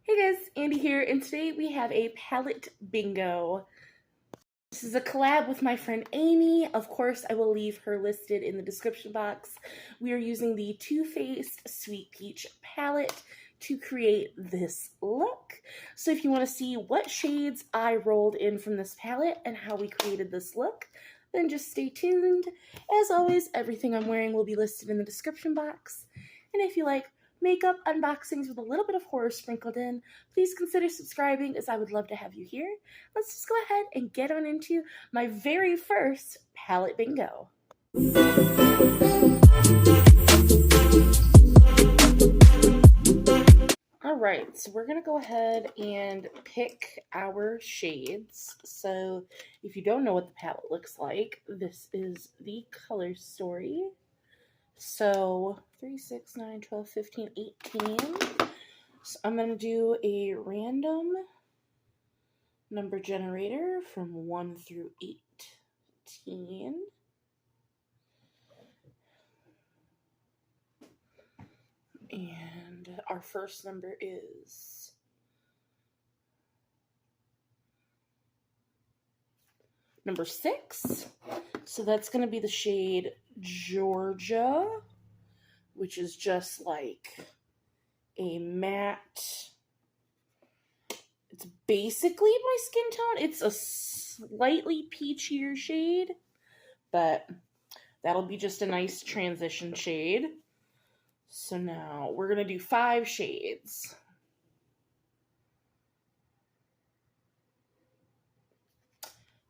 Hey guys, Andy here, and today we have a palette bingo. This is a collab with my friend Amy. Of course, I will leave her listed in the description box. We are using the Too Faced Sweet Peach palette to create this look. So if you want to see what shades I rolled in from this palette and how we created this look, then just stay tuned. As always, everything I'm wearing will be listed in the description box. And if you like makeup unboxings with a little bit of horror sprinkled in, please consider subscribing, as I would love to have you here. Let's just go ahead and get on into my very first palette bingo. Alright, so we're going to go ahead and pick our shades. So if you don't know what the palette looks like, this is the color story. So 3, 6, 9, 12, 15, 18. So I'm going to do a random number generator from 1 through 18. And our first number is number 6. So that's going to be the shade Georgia, which is just like a matte. It's basically my skin tone. It's a slightly peachier shade, but that'll be just a nice transition shade. So now we're going to do 5 shades.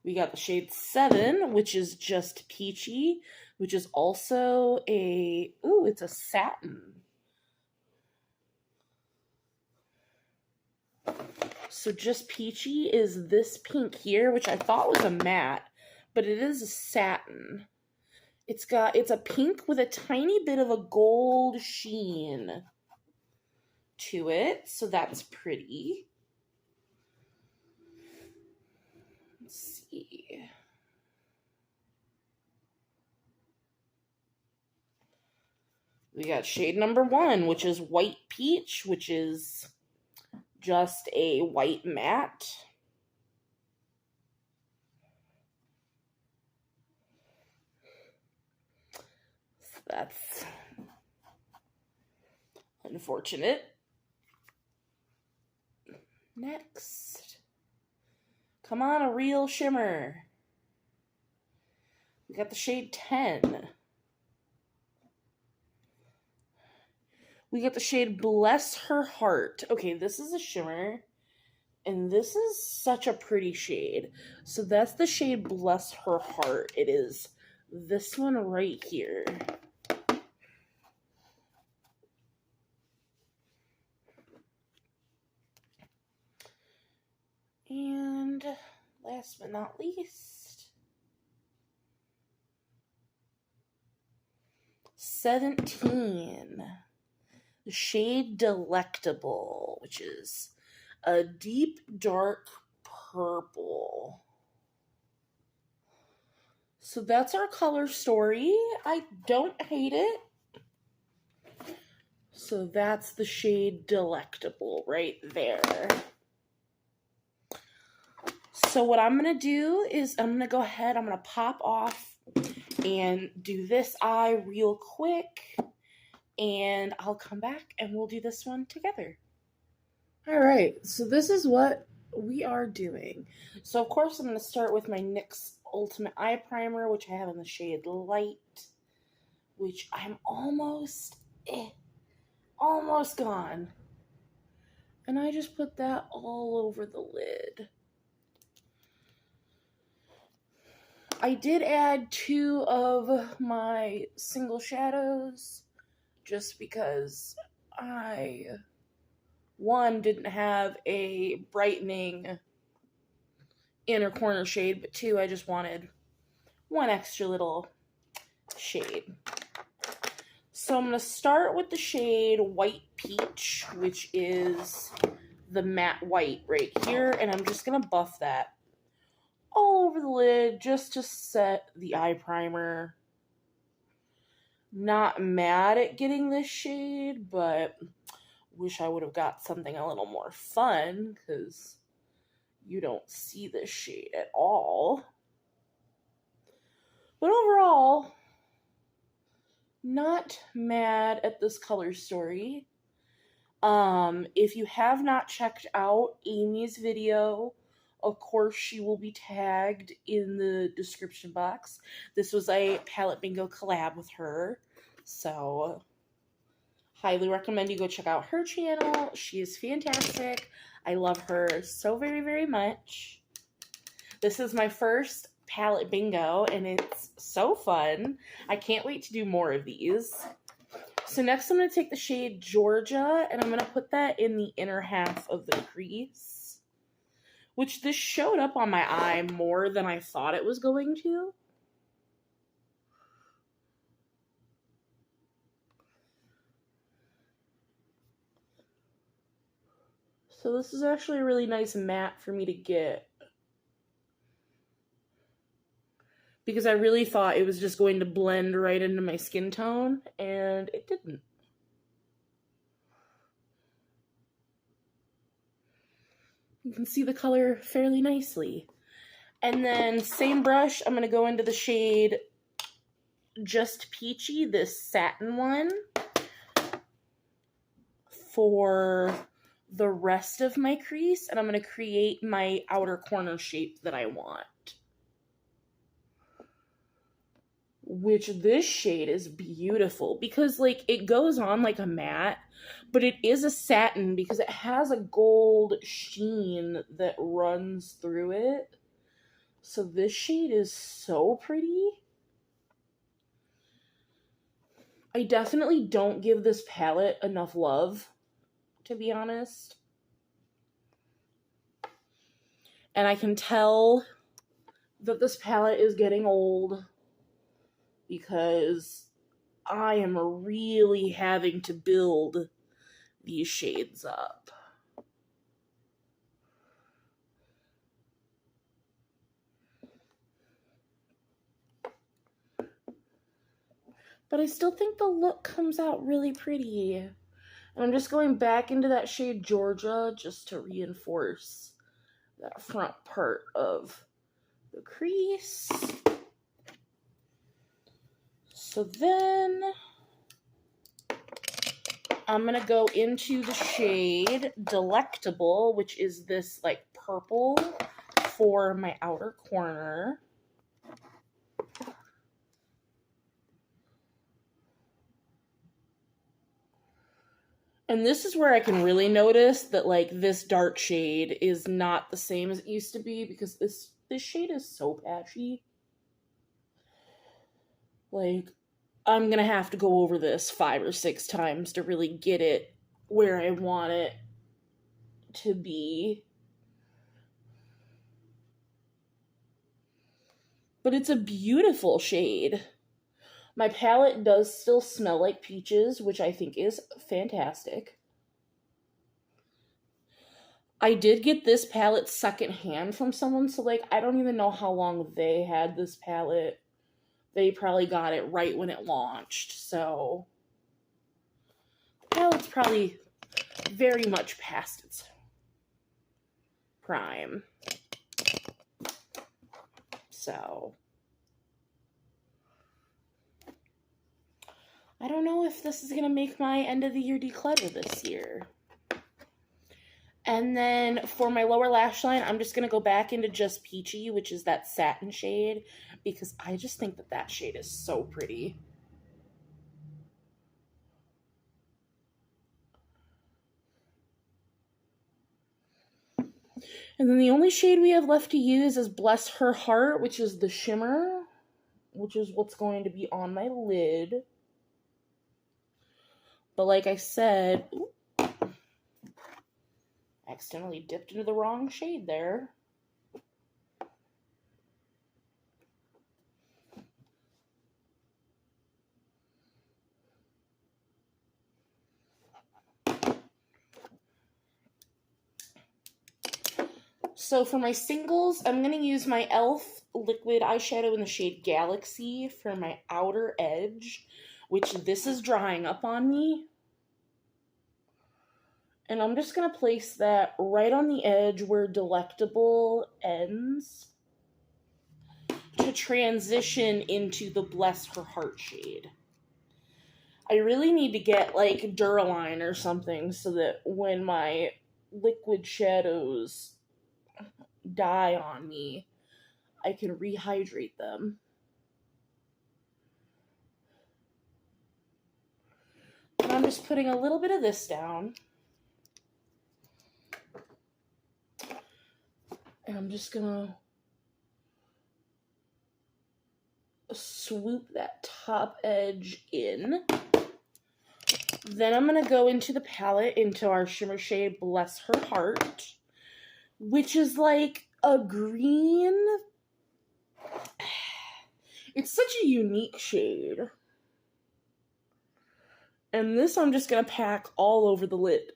We got the shade 7, which is just peachy, which is also it's a satin. So just peachy is this pink here, which I thought was a matte, but it is a satin. It's a pink with a tiny bit of a gold sheen to it, so that's pretty. Let's see. We got shade number 1, which is white peach, which is just a white matte. So that's unfortunate. Next. Come on, a real shimmer. We got the shade 10. We got the shade Bless Her Heart. Okay, this is a shimmer, and this is such a pretty shade. So that's the shade Bless Her Heart. It is this one right here. And last but not least, 17. The shade Delectable, which is a deep dark purple. So that's our color story. I don't hate it. So that's the shade Delectable right there. So what I'm going to do is I'm going to go ahead, I'm going to pop off and do this eye real quick. And I'll come back and we'll do this one together. Alright, so this is what we are doing. So of course I'm going to start with my NYX Ultimate Eye Primer, which I have in the shade Light, which I'm almost gone. And I just put that all over the lid. I did add 2 of my single shadows, just because I, 1, didn't have a brightening inner corner shade, but 2, I just wanted 1 extra little shade. So I'm going to start with the shade White Peach, which is the matte white right here, and I'm just going to buff that all over the lid just to set the eye primer. Not mad at getting this shade, but wish I would have got something a little more fun, because you don't see this shade at all. But overall, not mad at this color story. If you have not checked out Amy's video, of course she will be tagged in the description box. This was a palette bingo collab with her, so highly recommend you go check out her channel. She is fantastic. I love her so very, very much. This is my first palette bingo, and it's so fun. I can't wait to do more of these. So next I'm going to take the shade Georgia, and I'm going to put that in the inner half of the crease, which this showed up on my eye more than I thought it was going to. So this is actually a really nice matte for me to get, because I really thought it was just going to blend right into my skin tone, and it didn't. You can see the color fairly nicely. And then same brush, I'm going to go into the shade Just Peachy, this satin one, for the rest of my crease, and I'm going to create my outer corner shape that I want. Which this shade is beautiful, because like it goes on like a matte, but it is a satin because it has a gold sheen that runs through it. So this shade is so pretty. I definitely don't give this palette enough love, to be honest. And I can tell that this palette is getting old, because I am really having to build these shades up. But I still think the look comes out really pretty. And I'm just going back into that shade Georgia just to reinforce that front part of the crease. So then I'm going to go into the shade Delectable, which is this like purple for my outer corner. And this is where I can really notice that like this dark shade is not the same as it used to be, because this shade is so patchy. Like, I'm gonna have to go over this 5 or 6 times to really get it where I want it to be. But it's a beautiful shade. My palette does still smell like peaches, which I think is fantastic. I did get this palette secondhand from someone, so like I don't even know how long they had this palette. They probably got it right when it launched, so the palette's probably very much past its prime. So I don't know if this is going to make my end of the year declutter this year. And then for my lower lash line, I'm just going to go back into Just Peachy, which is that satin shade, because I just think that that shade is so pretty. And then the only shade we have left to use is Bless Her Heart, which is the shimmer, which is what's going to be on my lid. But like I said, accidentally dipped into the wrong shade there. So for my singles, I'm going to use my e.l.f. liquid eyeshadow in the shade Galaxy for my outer edge, which this is drying up on me. And I'm just going to place that right on the edge where Delectable ends to transition into the Bless Her Heart shade. I really need to get like Duraline or something so that when my liquid shadows die on me, I can rehydrate them. And I'm just putting a little bit of this down. And I'm just gonna swoop that top edge in. Then I'm gonna go into the palette, into our shimmer shade Bless Her Heart, which is like a green. It's such a unique shade. And this I'm just gonna pack all over the lid.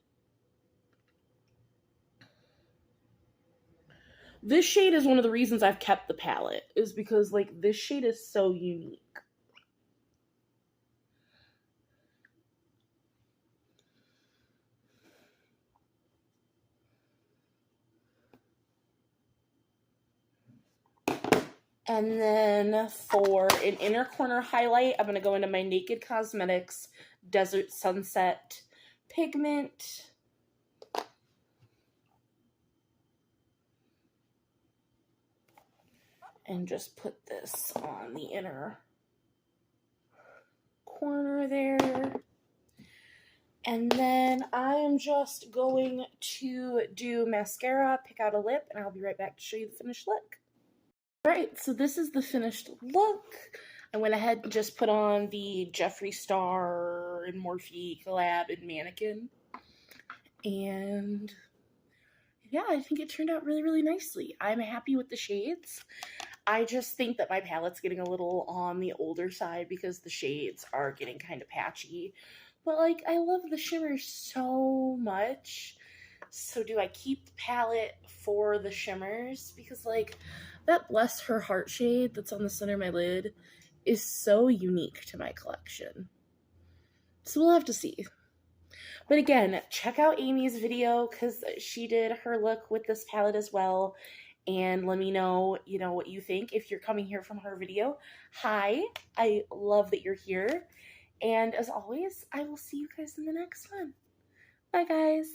This shade is one of the reasons I've kept the palette, is because like this shade is so unique. And then for an inner corner highlight, I'm going to go into my Naked Cosmetics Desert Sunset pigment. And just put this on the inner corner there. And then I am just going to do mascara, pick out a lip, and I'll be right back to show you the finished look. Alright, so this is the finished look. I went ahead and just put on the Jeffree Star and Morphe collab and mannequin. And yeah, I think it turned out really, really nicely. I'm happy with the shades. I just think that my palette's getting a little on the older side because the shades are getting kind of patchy. But like, I love the shimmer so much. So do I keep the palette for the shimmers? Because like, that Bless Her Heart shade that's on the center of my lid is so unique to my collection. So we'll have to see. But again, check out Amy's video because she did her look with this palette as well. And let me know, what you think if you're coming here from her video. Hi, I love that you're here. And as always, I will see you guys in the next one. Bye, guys.